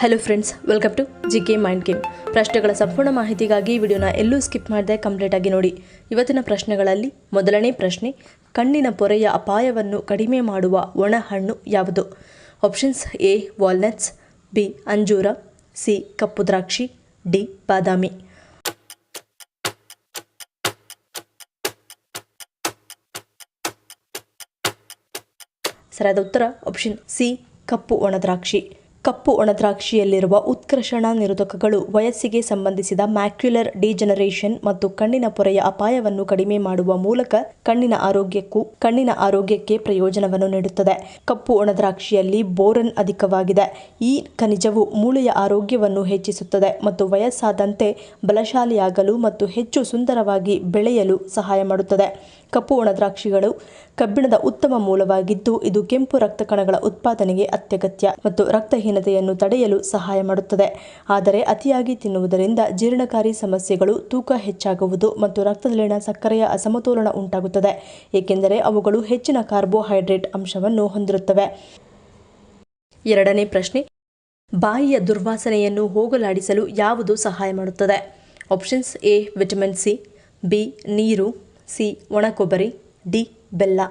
Hello friends, welcome to GK mind game. ಪ್ರಶ್ನೆಗಳ ಸಂಪೂರ್ಣ ಮಾಹಿತಿಗಾಗಿ ವಿಡಿಯೋನ ಎಲ್ಲೂ ಸ್ಕಿಪ್ ಮಾಡದೆ ಕಂಪ್ಲೀಟ್ ಆಗಿ ನೋಡಿ. ಇವತ್ತಿನ ಪ್ರಶ್ನೆಗಳಲ್ಲಿ ಮೊದಲನೇ ಪ್ರಶ್ನೆ, ಕಣ್ಣಿನ ಪೊರೆಯ ಅಪಾಯವನ್ನು ಕಡಿಮೆ ಮಾಡುವ ಒಣ ಹಣ್ಣು ಯಾವುದು? ಆಪ್ಷನ್ಸ್: ಎ ವಾಲ್ನಟ್ಸ್, ಬಿ ಅಂಜೂರ, ಸಿ ಕಪ್ಪು ದ್ರಾಕ್ಷಿ, ಡಿ ಬಾದಾಮಿ. ಸರಿಯಾದ ಉತ್ತರ ಆಪ್ಷನ್ ಸಿ ಕಪ್ಪು ಒಣದ್ರಾಕ್ಷಿ. ಕಪ್ಪು ಒಣದ್ರಾಕ್ಷಿಯಲ್ಲಿರುವ ಉತ್ಕರ್ಷಣ ನಿರೋಧಕಗಳು ವಯಸ್ಸಿಗೆ ಸಂಬಂಧಿಸಿದ ಮ್ಯಾಕ್ಯುಲರ್ ಡಿಜನರೇಷನ್ ಮತ್ತು ಕಣ್ಣಿನ ಪೊರೆಯ ಅಪಾಯವನ್ನು ಕಡಿಮೆ ಮಾಡುವ ಮೂಲಕ ಕಣ್ಣಿನ ಆರೋಗ್ಯಕ್ಕೆ ಪ್ರಯೋಜನವನ್ನು ನೀಡುತ್ತದೆ. ಕಪ್ಪು ಒಣದ್ರಾಕ್ಷಿಯಲ್ಲಿ ಬೋರನ್ ಅಧಿಕವಾಗಿದೆ. ಈ ಖನಿಜವು ಮೂಳೆಯ ಆರೋಗ್ಯವನ್ನು ಹೆಚ್ಚಿಸುತ್ತದೆ ಮತ್ತು ವಯಸ್ಸಾದಂತೆ ಬಲಶಾಲಿಯಾಗಲು ಮತ್ತು ಹೆಚ್ಚು ಸುಂದರವಾಗಿ ಬೆಳೆಯಲು ಸಹಾಯ ಮಾಡುತ್ತದೆ. ಕಪ್ಪು ಒಣದ್ರಾಕ್ಷಿಗಳು ಕಬ್ಬಿಣದ ಉತ್ತಮ ಮೂಲವಾಗಿದ್ದು, ಇದು ಕೆಂಪು ರಕ್ತ ಕಣಗಳ ಉತ್ಪಾದನೆಗೆ ಅತ್ಯಗತ್ಯ ಮತ್ತು ರಕ್ತಹೀನತೆಯನ್ನು ತಡೆಯಲು ಸಹಾಯ ಮಾಡುತ್ತದೆ. ಆದರೆ ಅತಿಯಾಗಿ ತಿನ್ನುವುದರಿಂದ ಜೀರ್ಣಕಾರಿ ಸಮಸ್ಯೆಗಳು, ತೂಕ ಹೆಚ್ಚಾಗುವುದು ಮತ್ತು ರಕ್ತದಲ್ಲಿನ ಸಕ್ಕರೆಯ ಅಸಮತೋಲನ ಉಂಟಾಗುತ್ತದೆ, ಏಕೆಂದರೆ ಅವುಗಳು ಹೆಚ್ಚಿನ ಕಾರ್ಬೋಹೈಡ್ರೇಟ್ ಅಂಶವನ್ನು ಹೊಂದಿರುತ್ತವೆ. ಎರಡನೇ ಪ್ರಶ್ನೆ, ಬಾಯಿಯ ದುರ್ವಾಸನೆಯನ್ನು ಹೋಗಲಾಡಿಸಲು ಯಾವುದು ಸಹಾಯ ಮಾಡುತ್ತದೆ? Options: A vitamin C, B ನೀರು, ಸಿ ಒಣ ಕೊಬ್ಬರಿ, ಡಿ ಬೆಲ್ಲ.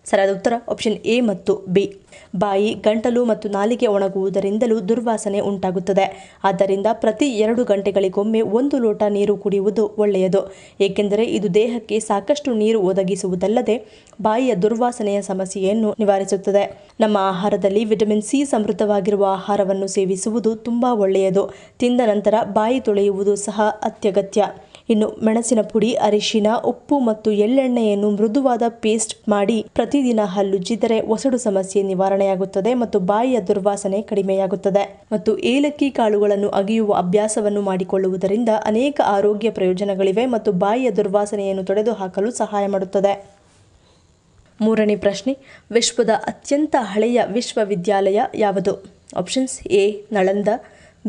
ಸರಿಯಾದ ಉತ್ತರ ಆಪ್ಷನ್ ಎ ಮತ್ತು ಬಿ. ಬಾಯಿ, ಗಂಟಲು ಮತ್ತು ನಾಲಿಗೆ ಒಣಗುವುದರಿಂದಲೂ ದುರ್ವಾಸನೆ ಉಂಟಾಗುತ್ತದೆ. ಆದ್ದರಿಂದ ಪ್ರತಿ 2 ಗಂಟೆಗಳಿಗೊಮ್ಮೆ 1 ಲೋಟ ನೀರು ಕುಡಿಯುವುದು ಒಳ್ಳೆಯದು, ಏಕೆಂದರೆ ಇದು ದೇಹಕ್ಕೆ ಸಾಕಷ್ಟು ನೀರು ಒದಗಿಸುವುದಲ್ಲದೆ ಬಾಯಿಯ ದುರ್ವಾಸನೆಯ ಸಮಸ್ಯೆಯನ್ನು ನಿವಾರಿಸುತ್ತದೆ. ನಮ್ಮ ಆಹಾರದಲ್ಲಿ ವಿಟಮಿನ್ ಸಿ ಸಮೃದ್ಧವಾಗಿರುವ ಆಹಾರವನ್ನು ಸೇವಿಸುವುದು ತುಂಬಾ ಒಳ್ಳೆಯದು. ತಿಂದ ನಂತರ ಬಾಯಿ ತೊಳೆಯುವುದು ಸಹ ಅತ್ಯಗತ್ಯ. ಇನ್ನು ಮೆಣಸಿನ ಪುಡಿ, ಅರಿಶಿನ, ಉಪ್ಪು ಮತ್ತು ಎಳ್ಳೆಣ್ಣೆಯನ್ನು ಮೃದುವಾದ ಪೇಸ್ಟ್ ಮಾಡಿ ಪ್ರತಿದಿನ ಹಲ್ಲುಜ್ಜಿದರೆ ಒಸಡು ಸಮಸ್ಯೆ ನಿವಾರಣೆಯಾಗುತ್ತದೆ ಮತ್ತು ಬಾಯಿಯ ದುರ್ವಾಸನೆ ಕಡಿಮೆಯಾಗುತ್ತದೆ. ಮತ್ತು ಏಲಕ್ಕಿ ಕಾಳುಗಳನ್ನು ಅಗಿಯುವ ಅಭ್ಯಾಸವನ್ನು ಮಾಡಿಕೊಳ್ಳುವುದರಿಂದ ಅನೇಕ ಆರೋಗ್ಯ ಪ್ರಯೋಜನಗಳಿವೆ ಮತ್ತು ಬಾಯಿಯ ದುರ್ವಾಸನೆಯನ್ನು ತೊಡೆದುಹಾಕಲು ಸಹಾಯ ಮಾಡುತ್ತದೆ. ಮೂರನೇ ಪ್ರಶ್ನೆ, ವಿಶ್ವದ ಅತ್ಯಂತ ಹಳೆಯ ವಿಶ್ವವಿದ್ಯಾಲಯ ಯಾವುದು? ಆಪ್ಷನ್ಸ್: ಎ ನಳಂದ,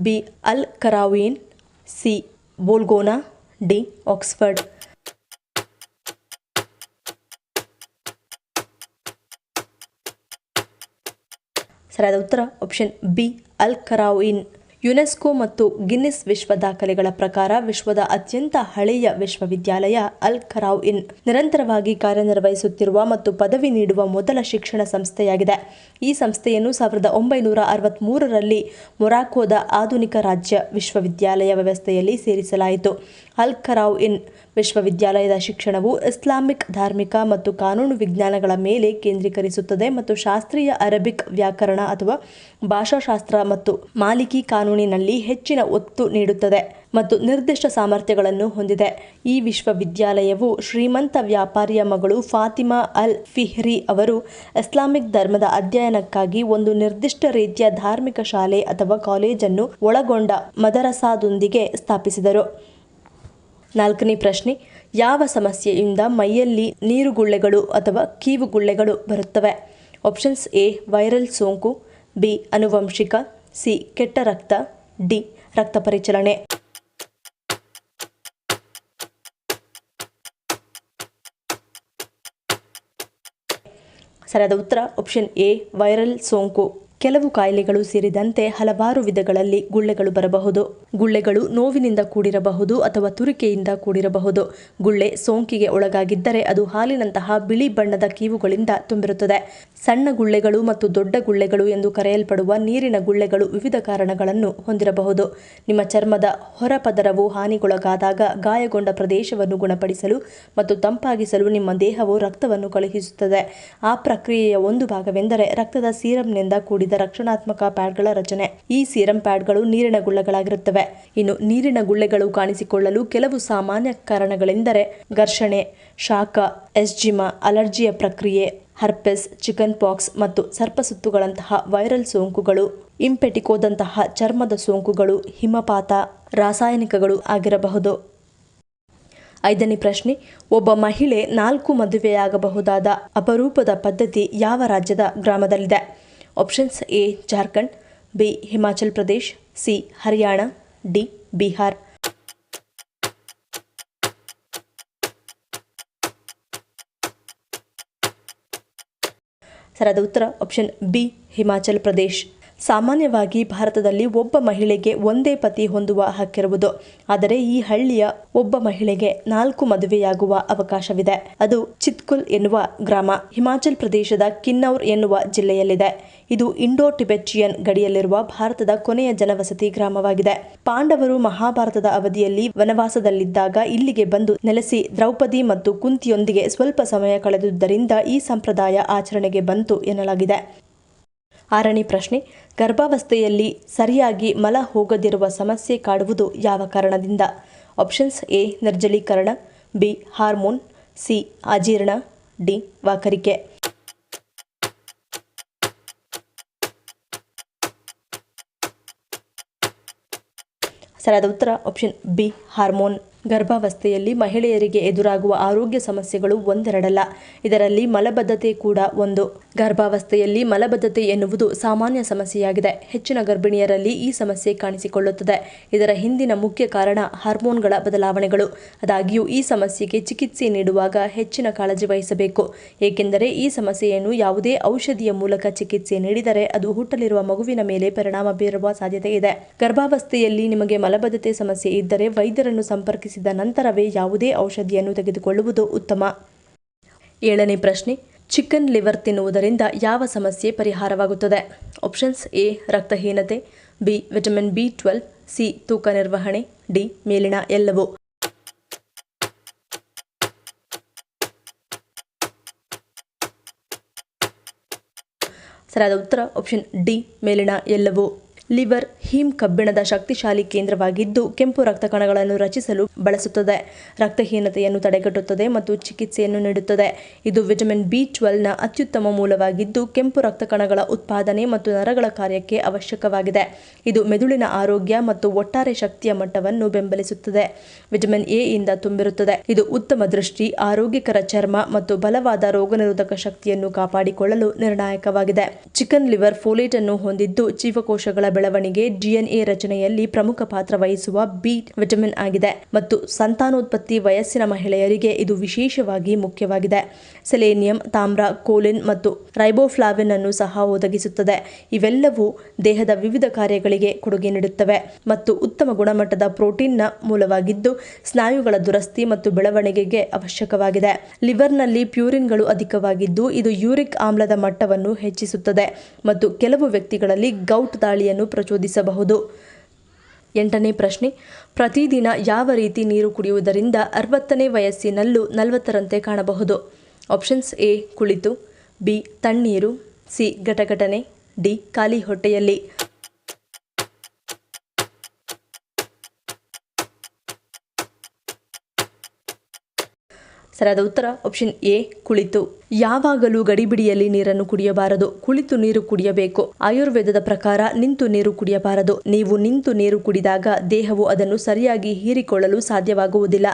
ಬಿ ಅಲ್ ಕರಾವೀನ್, ಸಿ ಬೋಲ್ಗೋನಾ, ಡಿ ಆಕ್ಸ್ಫರ್ಡ್. ಸರಿಯಾದ ಉತ್ತರ ಆಪ್ಷನ್ ಬಿ ಅಲ್ ಕರಾವೀನ್. ಯುನೆಸ್ಕೋ ಮತ್ತು ಗಿನ್ನಿಸ್ ವಿಶ್ವ ದಾಖಲೆಗಳ ಪ್ರಕಾರ ವಿಶ್ವದ ಅತ್ಯಂತ ಹಳೆಯ ವಿಶ್ವವಿದ್ಯಾಲಯ ಅಲ್ ಕರಾವೀನ್ ನಿರಂತರವಾಗಿ ಕಾರ್ಯನಿರ್ವಹಿಸುತ್ತಿರುವ ಮತ್ತು ಪದವಿ ನೀಡುವ ಮೊದಲ ಶಿಕ್ಷಣ ಸಂಸ್ಥೆಯಾಗಿದೆ. ಈ ಸಂಸ್ಥೆಯನ್ನು 1963ರಲ್ಲಿ ಮೊರಾಕೋದ ಆಧುನಿಕ ರಾಜ್ಯ ವಿಶ್ವವಿದ್ಯಾಲಯ ವ್ಯವಸ್ಥೆಯಲ್ಲಿ ಸೇರಿಸಲಾಯಿತು. ಅಲ್ ಕರಾವೀನ್ ವಿಶ್ವವಿದ್ಯಾಲಯದ ಶಿಕ್ಷಣವು ಇಸ್ಲಾಮಿಕ್, ಧಾರ್ಮಿಕ ಮತ್ತು ಕಾನೂನು ವಿಜ್ಞಾನಗಳ ಮೇಲೆ ಕೇಂದ್ರೀಕರಿಸುತ್ತದೆ ಮತ್ತು ಶಾಸ್ತ್ರೀಯ ಅರಬಿಕ್ ವ್ಯಾಕರಣ ಅಥವಾ ಭಾಷಾಶಾಸ್ತ್ರ ಮತ್ತು ಮಾಲಿಕಿ ಕಾನೂನಿನಲ್ಲಿ ಹೆಚ್ಚಿನ ಒತ್ತು ನೀಡುತ್ತದೆ ಮತ್ತು ನಿರ್ದಿಷ್ಟ ಸಾಮರ್ಥ್ಯಗಳನ್ನು ಹೊಂದಿದೆ. ಈ ವಿಶ್ವವಿದ್ಯಾಲಯವು ಶ್ರೀಮಂತ ವ್ಯಾಪಾರಿಯ ಮಗಳು ಫಾತಿಮಾ ಅಲ್ ಫಿಹ್ರಿ ಅವರು ಇಸ್ಲಾಮಿಕ್ ಧರ್ಮದ ಅಧ್ಯಯನಕ್ಕಾಗಿ ಒಂದು ನಿರ್ದಿಷ್ಟ ರೀತಿಯ ಧಾರ್ಮಿಕ ಶಾಲೆ ಅಥವಾ ಕಾಲೇಜನ್ನು ಒಳಗೊಂಡ ಮದರಸಾದೊಂದಿಗೆ ಸ್ಥಾಪಿಸಿದರು. ನಾಲ್ಕನೇ ಪ್ರಶ್ನೆ, ಯಾವ ಸಮಸ್ಯೆಯಿಂದ ಮೈಯಲ್ಲಿ ನೀರುಗುಳ್ಳೆಗಳು ಅಥವಾ ಕೀವುಗುಳ್ಳೆಗಳು ಬರುತ್ತವೆ? ಆಪ್ಷನ್ಸ್: ಎ ವೈರಲ್ ಸೋಂಕು, ಬಿ ಆನುವಂಶಿಕ, ಸಿ ಕೆಟ್ಟ ರಕ್ತ, ಡಿ ರಕ್ತ ಪರಿಚಲನೆ. ಸರಿಯಾದ ಉತ್ತರ ಆಪ್ಷನ್ ಎ ವೈರಲ್ ಸೋಂಕು. ಕೆಲವು ಕಾಯಿಲೆಗಳು ಸೇರಿದಂತೆ ಹಲವಾರು ವಿಧಗಳಲ್ಲಿ ಗುಳ್ಳೆಗಳು ಬರಬಹುದು. ಗುಳ್ಳೆಗಳು ನೋವಿನಿಂದ ಕೂಡಿರಬಹುದು ಅಥವಾ ತುರಿಕೆಯಿಂದ ಕೂಡಿರಬಹುದು. ಗುಳ್ಳೆ ಸೋಂಕಿಗೆ ಒಳಗಾಗಿದ್ದರೆ ಅದು ಹಾಲಿನಂತಹ ಬಿಳಿ ಬಣ್ಣದ ಕೀವುಗಳಿಂದ ತುಂಬಿರುತ್ತದೆ. ಸಣ್ಣ ಗುಳ್ಳೆಗಳು ಮತ್ತು ದೊಡ್ಡ ಗುಳ್ಳೆಗಳು ಎಂದು ಕರೆಯಲ್ಪಡುವ ನೀರಿನ ಗುಳ್ಳೆಗಳು ವಿವಿಧ ಕಾರಣಗಳನ್ನು ಹೊಂದಿರಬಹುದು. ನಿಮ್ಮ ಚರ್ಮದ ಹೊರಪದರವು ಹಾನಿಗೊಳಗಾದಾಗ ಗಾಯಗೊಂಡ ಪ್ರದೇಶವನ್ನು ಗುಣಪಡಿಸಲು ಮತ್ತು ತಂಪಾಗಿಸಲು ನಿಮ್ಮ ದೇಹವು ರಕ್ತವನ್ನು ಕಳುಹಿಸುತ್ತದೆ. ಆ ಪ್ರಕ್ರಿಯೆಯ ಒಂದು ಭಾಗವೆಂದರೆ ರಕ್ತದ ಸೀರಂನಿಂದ ಕೂಡಿದ ರಕ್ಷಣಾತ್ಮಕ ಪ್ಯಾಡ್ಗಳ ರಚನೆ. ಈ ಸೀರಂ ಪ್ಯಾಡ್ಗಳು ನೀರಿನ ಗುಳ್ಳೆಗಳಾಗಿರುತ್ತವೆ. ಇನ್ನು ನೀರಿನ ಗುಳ್ಳೆಗಳು ಕಾಣಿಸಿಕೊಳ್ಳಲು ಕೆಲವು ಸಾಮಾನ್ಯ ಕಾರಣಗಳೆಂದರೆ ಘರ್ಷಣೆ, ಶಾಖ, ಎಸ್ಜಿಮಾ, ಅಲರ್ಜಿಯ ಪ್ರಕ್ರಿಯೆ, ಹರ್ಪೆಸ್, ಚಿಕನ್ ಪಾಕ್ಸ್ ಮತ್ತು ಸರ್ಪಸುತ್ತುಗಳಂತಹ ವೈರಲ್ ಸೋಂಕುಗಳು, ಇಂಪೆಟಿಕೋದಂತಹ ಚರ್ಮದ ಸೋಂಕುಗಳು, ಹಿಮಪಾತ, ರಾಸಾಯನಿಕಗಳು ಆಗಿರಬಹುದು. ಐದನೇ ಪ್ರಶ್ನೆ, ಒಬ್ಬ ಮಹಿಳೆ 4 ಮದುವೆಯಾಗಬಹುದಾದ ಅಪರೂಪದ ಪದ್ಧತಿ ಯಾವ ರಾಜ್ಯದ ಗ್ರಾಮದಲ್ಲಿದೆ? Options: A Jharkhand, B Himachal Pradesh, C Haryana, D Bihar. ಸರಿಯಾದ ಉತ್ತರ ಆಪ್ಷನ್ ಬಿ ಹಿಮಾಚಲ್ ಪ್ರದೇಶ್. ಸಾಮಾನ್ಯವಾಗಿ ಭಾರತದಲ್ಲಿ ಒಬ್ಬ ಮಹಿಳೆಗೆ ಒಂದೇ ಪತಿ ಹೊಂದುವ ಹಕ್ಕಿರುವುದು. ಆದರೆ ಈ ಹಳ್ಳಿಯ ಒಬ್ಬ ಮಹಿಳೆಗೆ 4 ಮದುವೆಯಾಗುವ ಅವಕಾಶವಿದೆ. ಅದು ಚಿತ್ಕುಲ್ ಎನ್ನುವ ಗ್ರಾಮ ಹಿಮಾಚಲ್ ಪ್ರದೇಶದ ಕಿನ್ನೌರ್ ಎನ್ನುವ ಜಿಲ್ಲೆಯಲ್ಲಿದೆ. ಇದು ಇಂಡೋ ಟಿಬೆಟಿಯನ್ ಗಡಿಯಲ್ಲಿರುವ ಭಾರತದ ಕೊನೆಯ ಜನವಸತಿ ಗ್ರಾಮವಾಗಿದೆ. ಪಾಂಡವರು ಮಹಾಭಾರತದ ಅವಧಿಯಲ್ಲಿ ವನವಾಸದಲ್ಲಿದ್ದಾಗ ಇಲ್ಲಿಗೆ ಬಂದು ನೆಲೆಸಿ ದ್ರೌಪದಿ ಮತ್ತು ಕುಂತಿಯೊಂದಿಗೆ ಸ್ವಲ್ಪ ಸಮಯ ಕಳೆದುದರಿಂದ ಈ ಸಂಪ್ರದಾಯ ಆಚರಣೆಗೆ ಬಂತು ಎನ್ನಲಾಗಿದೆ. 6ನೇ ಪ್ರಶ್ನೆ, ಗರ್ಭಾವಸ್ಥೆಯಲ್ಲಿ ಸರಿಯಾಗಿ ಮಲ ಹೋಗದಿರುವ ಸಮಸ್ಯೆ ಕಾಡುವುದು ಯಾವ ಕಾರಣದಿಂದ? ಆಪ್ಷನ್ಸ್ ಎ ನಿರ್ಜಲೀಕರಣ, ಬಿ ಹಾರ್ಮೋನ್, ಸಿ ಅಜೀರ್ಣ, ಡಿ ವಾಕರಿಕೆ. ಸರಿಯಾದ ಉತ್ತರ ಆಪ್ಷನ್ ಬಿ ಹಾರ್ಮೋನ್. ಗರ್ಭಾವಸ್ಥೆಯಲ್ಲಿ ಮಹಿಳೆಯರಿಗೆ ಎದುರಾಗುವ ಆರೋಗ್ಯ ಸಮಸ್ಯೆಗಳು ಒಂದೆರಡಲ್ಲ. ಇದರಲ್ಲಿ ಮಲಬದ್ಧತೆ ಕೂಡ ಒಂದು. ಗರ್ಭಾವಸ್ಥೆಯಲ್ಲಿ ಮಲಬದ್ಧತೆ ಎನ್ನುವುದು ಸಾಮಾನ್ಯ ಸಮಸ್ಯೆಯಾಗಿದೆ. ಹೆಚ್ಚಿನ ಗರ್ಭಿಣಿಯರಲ್ಲಿ ಈ ಸಮಸ್ಯೆ ಕಾಣಿಸಿಕೊಳ್ಳುತ್ತದೆ. ಇದರ ಹಿಂದಿನ ಮುಖ್ಯ ಕಾರಣ ಹಾರ್ಮೋನ್ಗಳ ಬದಲಾವಣೆಗಳು. ಆದಾಗ್ಯೂ ಈ ಸಮಸ್ಯೆಗೆ ಚಿಕಿತ್ಸೆ ನೀಡುವಾಗ ಹೆಚ್ಚಿನ ಕಾಳಜಿ ವಹಿಸಬೇಕು. ಏಕೆಂದರೆ ಈ ಸಮಸ್ಯೆಯನ್ನು ಯಾವುದೇ ಔಷಧಿಯ ಮೂಲಕ ಚಿಕಿತ್ಸೆ ನೀಡಿದರೆ ಅದು ಹುಟ್ಟಲಿರುವ ಮಗುವಿನ ಮೇಲೆ ಪರಿಣಾಮ ಬೀರುವ ಸಾಧ್ಯತೆ ಇದೆ. ಗರ್ಭಾವಸ್ಥೆಯಲ್ಲಿ ನಿಮಗೆ ಮಲಬದ್ಧತೆ ಸಮಸ್ಯೆ ಇದ್ದರೆ ವೈದ್ಯರನ್ನು ಸಂಪರ್ಕಿಸಿದ ನಂತರವೇ ಯಾವುದೇ ಔಷಧಿಯನ್ನು ತೆಗೆದುಕೊಳ್ಳುವುದು ಉತ್ತಮ. 7ನೇ ಪ್ರಶ್ನೆ, ಚಿಕನ್ ಲಿವರ್ ತಿನ್ನುವುದರಿಂದ ಯಾವ ಸಮಸ್ಯೆ ಪರಿಹಾರವಾಗುತ್ತದೆ? ಆಪ್ಷನ್ಸ್ ಎ ರಕ್ತಹೀನತೆ, ಬಿ ವಿಟಮಿನ್ B12, ಸಿ ತೂಕ ನಿರ್ವಹಣೆ, ಡಿ ಮೇಲಿನ ಎಲ್ಲವೂ. ಸರಿಯಾದ ಉತ್ತರ ಆಪ್ಷನ್ ಡಿ ಮೇಲಿನ ಎಲ್ಲವೂ. ಲಿವರ್ ಹೀಮ್ ಕಬ್ಬಿಣದ ಶಕ್ತಿಶಾಲಿ ಕೇಂದ್ರವಾಗಿದ್ದು ಕೆಂಪು ರಕ್ತ ಕಣಗಳನ್ನು ರಚಿಸಲು ಬಳಸುತ್ತದೆ. ರಕ್ತಹೀನತೆಯನ್ನು ತಡೆಗಟ್ಟುತ್ತದೆ ಮತ್ತು ಚಿಕಿತ್ಸೆಯನ್ನು ನೀಡುತ್ತದೆ. ಇದು ವಿಟಮಿನ್ B12ನ ಅತ್ಯುತ್ತಮ ಮೂಲವಾಗಿದ್ದು ಕೆಂಪು ರಕ್ತ ಕಣಗಳ ಉತ್ಪಾದನೆ ಮತ್ತು ನರಗಳ ಕಾರ್ಯಕ್ಕೆ ಅವಶ್ಯಕವಾಗಿದೆ. ಇದು ಮೆದುಳಿನ ಆರೋಗ್ಯ ಮತ್ತು ಒಟ್ಟಾರೆ ಶಕ್ತಿಯ ಮಟ್ಟವನ್ನು ಬೆಂಬಲಿಸುತ್ತದೆ. ವಿಟಮಿನ್ ಎ ಇಂದ ತುಂಬಿರುತ್ತದೆ. ಇದು ಉತ್ತಮ ದೃಷ್ಟಿ, ಆರೋಗ್ಯಕರ ಚರ್ಮ ಮತ್ತು ಬಲವಾದ ರೋಗನಿರೋಧಕ ಶಕ್ತಿಯನ್ನು ಕಾಪಾಡಿಕೊಳ್ಳಲು ನಿರ್ಣಾಯಕವಾಗಿದೆ. ಚಿಕನ್ ಲಿವರ್ ಫೋಲೇಟ್ ಅನ್ನು ಹೊಂದಿದ್ದು ಜೀವಕೋಶಗಳ ಬೆಳವಣಿಗೆ, DNA ರಚನೆಯಲ್ಲಿ ಪ್ರಮುಖ ಪಾತ್ರ ವಹಿಸುವ ಬಿ ವಿಟಮಿನ್ ಆಗಿದೆ ಮತ್ತು ಸಂತಾನೋತ್ಪತ್ತಿ ವಯಸ್ಸಿನ ಮಹಿಳೆಯರಿಗೆ ಇದು ವಿಶೇಷವಾಗಿ ಮುಖ್ಯವಾಗಿದೆ. ಸೆಲೇನಿಯಂ, ತಾಮ್ರ, ಕೋಲಿನ್ ಮತ್ತು ರೈಬೋಫ್ಲಾವಿನ್ ಅನ್ನು ಸಹ ಒದಗಿಸುತ್ತದೆ. ಇವೆಲ್ಲವೂ ದೇಹದ ವಿವಿಧ ಕಾರ್ಯಗಳಿಗೆ ಕೊಡುಗೆ ನೀಡುತ್ತವೆ ಮತ್ತು ಉತ್ತಮ ಗುಣಮಟ್ಟದ ಪ್ರೋಟೀನ್ನ ಮೂಲವಾಗಿದ್ದು ಸ್ನಾಯುಗಳ ದುರಸ್ತಿ ಮತ್ತು ಬೆಳವಣಿಗೆಗೆ ಅವಶ್ಯಕವಾಗಿದೆ. ಲಿವರ್ನಲ್ಲಿ ಪ್ಯೂರಿನ್ಗಳು ಅಧಿಕವಾಗಿದ್ದು ಇದು ಯೂರಿಕ್ ಆಮ್ಲದ ಮಟ್ಟವನ್ನು ಹೆಚ್ಚಿಸುತ್ತದೆ ಮತ್ತು ಕೆಲವು ವ್ಯಕ್ತಿಗಳಲ್ಲಿ ಗೌಟ್ ದಾಳಿಯನ್ನು ಪ್ರಚೋದಿಸಬಹುದು. 8ನೇ ಪ್ರಶ್ನೆ, ಪ್ರತಿದಿನ ಯಾವ ರೀತಿ ನೀರು ಕುಡಿಯುವುದರಿಂದ 60ನೇ ವಯಸ್ಸಿನಲ್ಲೂ 40ರಂತೆ ಕಾಣಬಹುದು? ಆಪ್ಷನ್ಸ್ ಎ ಕುಳಿತು, ಬಿ ತಣ್ಣೀರು, ಸಿ ಘಟಘಟನೆ, ಡಿ ಖಾಲಿ ಹೊಟ್ಟೆಯಲ್ಲಿ. ಸರಿಯಾದ ಉತ್ತರ ಆಪ್ಷನ್ ಎ ಕುಳಿತು. ಯಾವಾಗಲೂ ಗಡಿಬಿಡಿಯಲ್ಲಿ ನೀರನ್ನು ಕುಡಿಯಬಾರದು. ಕುಳಿತು ನೀರು ಕುಡಿಯಬೇಕು. ಆಯುರ್ವೇದದ ಪ್ರಕಾರ ನಿಂತು ನೀರು ಕುಡಿಯಬಾರದು. ನೀವು ನಿಂತು ನೀರು ಕುಡಿದಾಗ ದೇಹವು ಅದನ್ನು ಸರಿಯಾಗಿ ಹೀರಿಕೊಳ್ಳಲು ಸಾಧ್ಯವಾಗುವುದಿಲ್ಲ.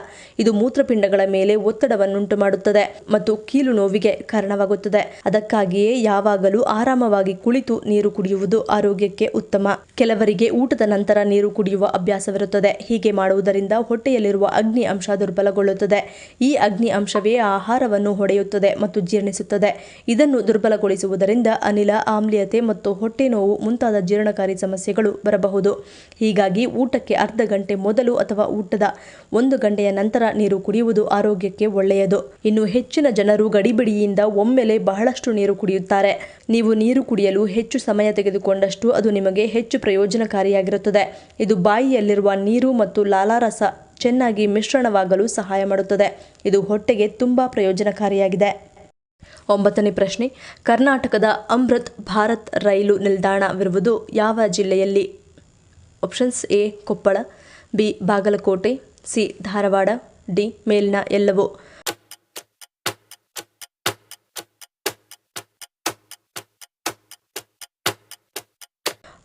ಇದು ಮೂತ್ರಪಿಂಡಗಳ ಮೇಲೆ ಒತ್ತಡವನ್ನುಂಟು ಮಾಡುತ್ತದೆ ಮತ್ತು ಕೀಲು ನೋವಿಗೆ ಕಾರಣವಾಗುತ್ತದೆ. ಅದಕ್ಕಾಗಿಯೇ ಯಾವಾಗಲೂ ಆರಾಮವಾಗಿ ಕುಳಿತು ನೀರು ಕುಡಿಯುವುದು ಆರೋಗ್ಯಕ್ಕೆ ಉತ್ತಮ. ಕೆಲವರಿಗೆ ಊಟದ ನಂತರ ನೀರು ಕುಡಿಯುವ ಅಭ್ಯಾಸವಿರುತ್ತದೆ. ಹೀಗೆ ಮಾಡುವುದರಿಂದ ಹೊಟ್ಟೆಯಲ್ಲಿರುವ ಅಗ್ನಿ ಅಂಶ ದುರ್ಬಲಗೊಳ್ಳುತ್ತದೆ. ಈ ಅಗ್ನಿ ಅಂಶವೇ ಆಹಾರವನ್ನು ಹೊಡೆಯುತ್ತದೆ ಮತ್ತು ಜೀರ್ಣಿಸುತ್ತದೆ. ಇದನ್ನು ದುರ್ಬಲಗೊಳಿಸುವುದರಿಂದ ಅನಿಲ, ಆಮ್ಲೀಯತೆ ಮತ್ತು ಹೊಟ್ಟೆ ನೋವು ಮುಂತಾದ ಜೀರ್ಣಕಾರಿ ಸಮಸ್ಯೆಗಳು ಬರಬಹುದು. ಹೀಗಾಗಿ ಊಟಕ್ಕೆ ಅರ್ಧ ಗಂಟೆ ಮೊದಲು ಅಥವಾ ಊಟದ 1 ಗಂಟೆಯ ನಂತರ ನೀರು ಕುಡಿಯುವುದು ಆರೋಗ್ಯಕ್ಕೆ ಒಳ್ಳೆಯದು. ಇನ್ನು ಹೆಚ್ಚಿನ ಜನರು ಗಡಿಬಿಡಿಯಿಂದ ಒಮ್ಮೆಲೆ ಬಹಳಷ್ಟು ನೀರು ಕುಡಿಯುತ್ತಾರೆ. ನೀವು ನೀರು ಕುಡಿಯಲು ಹೆಚ್ಚು ಸಮಯ ತೆಗೆದುಕೊಂಡಷ್ಟು ಅದು ನಿಮಗೆ ಹೆಚ್ಚು ಪ್ರಯೋಜನಕಾರಿಯಾಗಿರುತ್ತದೆ. ಇದು ಬಾಯಿಯಲ್ಲಿರುವ ನೀರು ಮತ್ತು ಲಾಲಾರಸ ಚೆನ್ನಾಗಿ ಮಿಶ್ರಣವಾಗಲು ಸಹಾಯ ಮಾಡುತ್ತದೆ. ಇದು ಹೊಟ್ಟೆಗೆ ತುಂಬಾ ಪ್ರಯೋಜನಕಾರಿಯಾಗಿದೆ. 9ನೇ ಪ್ರಶ್ನೆ, ಕರ್ನಾಟಕದ ಅಮೃತ್ ಭಾರತ್ ರೈಲು ನಿಲ್ದಾಣವಿರುವುದು ಯಾವ ಜಿಲ್ಲೆಯಲ್ಲಿ? Options A Koppal, B Bagalkot, C Dharwad, D ಮೇಲಿನ ಎಲ್ಲವೂ.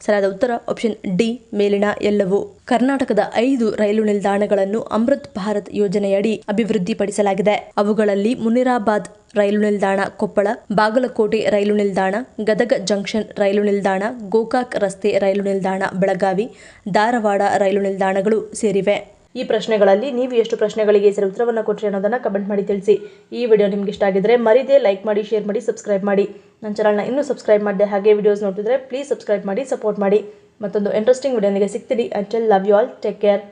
ಸರಿಯಾದ ಉತ್ತರ ಆಪ್ಷನ್ ಡಿ ಮೇಲಿನ ಎಲ್ಲವೂ. ಕರ್ನಾಟಕದ 5 ರೈಲು ನಿಲ್ದಾಣಗಳನ್ನು ಅಮೃತ್ ಭಾರತ್ ಯೋಜನೆಯಡಿ ಅಭಿವೃದ್ಧಿಪಡಿಸಲಾಗಿದೆ. ಅವುಗಳಲ್ಲಿ ಮುನಿರಾಬಾದ್ ರೈಲು ನಿಲ್ದಾಣ ಕೊಪ್ಪಳ, ಬಾಗಲಕೋಟೆ ರೈಲು ನಿಲ್ದಾಣ, ಗದಗ ಜಂಕ್ಷನ್ ರೈಲು ನಿಲ್ದಾಣ, ಗೋಕಾಕ್ ರಸ್ತೆ ರೈಲು ನಿಲ್ದಾಣ ಬೆಳಗಾವಿ, ಧಾರವಾಡ ರೈಲು ನಿಲ್ದಾಣಗಳು ಸೇರಿವೆ. ಈ ಪ್ರಶ್ನೆಗಳಲ್ಲಿ ನೀವು ಎಷ್ಟು ಪ್ರಶ್ನೆಗಳಿಗೆ ಸರಿ ಉತ್ತರವನ್ನು ಕೊಟ್ಟರೆ ಅನ್ನೋದನ್ನು ಕಮೆಂಟ್ ಮಾಡಿ ತಿಳಿಸಿ. ಈ ವಿಡಿಯೋ ನಿಮ್ಗೆ ಇಷ್ಟ ಆಗಿದ್ರೆ ಮರಿದೇ ಲೈಕ್ ಮಾಡಿ, ಶೇರ್ ಮಾಡಿ, ಸಬ್ಸ್ಕ್ರೈಬ್ ಮಾಡಿ. ನನ್ನ ಚಾನಲ್ನ ಇನ್ನೂ ಸಬ್ಸ್ಕ್ರೈಬ್ ಮಾಡಿದೆ ಹಾಗೆ ವಿಡಿಯೋಸ್ ನೋಡ್ತಿದ್ರೆ ಪ್ಲೀಸ್ ಸಬ್ಸ್ಕ್ರೈಬ್ ಮಾಡಿ, ಸಪೋರ್ಟ್ ಮಾಡಿ. ಮತ್ತೊಂದು ಇಂಟ್ರೆಸ್ಟಿಂಗ್ ವಿಡಿಯೋನಿಗೆ ಸಿಗ್ತೀನಿ. Until love you all, take care.